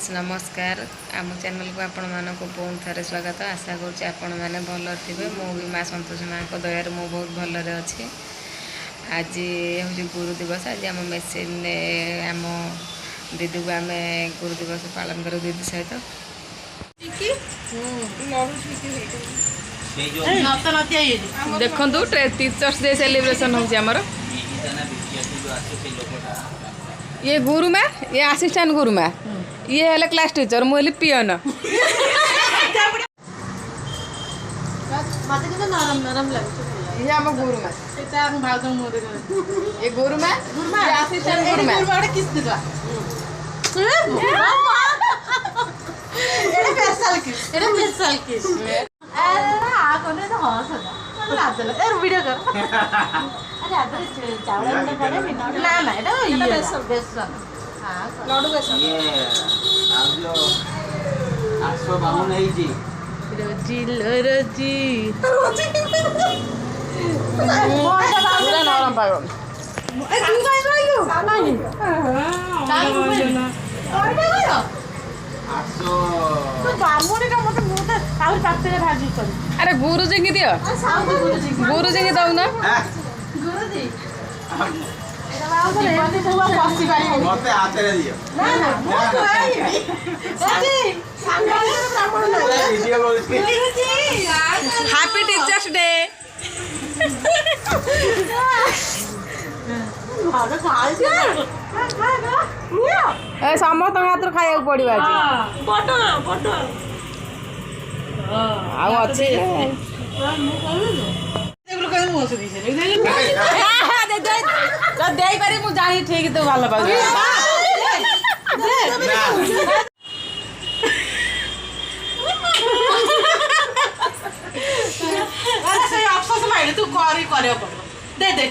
friends नमस्कार आम channel को आपण मानक बहुत थे स्वागत आशा करुँच आपण मैंने भल थे मु भी माँ संतोष माँ को दयार मु बहुत भलरे अच्छी आज हूँ गुरु दिवस आज आम मेसीन आम दीदी को आम गुरु दिवस पालन कर दीदी सहित देखु टीचर्स डे सेलिब्रेशन होमर ये गुरुमा ये असिस्टेंट गुरुमा ये है क्लास टीचर मुझे पियन ये आम गुरुमा ये गुरुमा ये असिस्टेंट गुरुमा वीडियो कर नरम पागल अरे गुरुजी की दियो गुरुजी की दौन हैप्पी टीचर्स डे समस्त हाथ खाया पड़ो आज दे पारे मु जानी ठीक तो भल पाऊ अफसोस माइल तू कर दे दे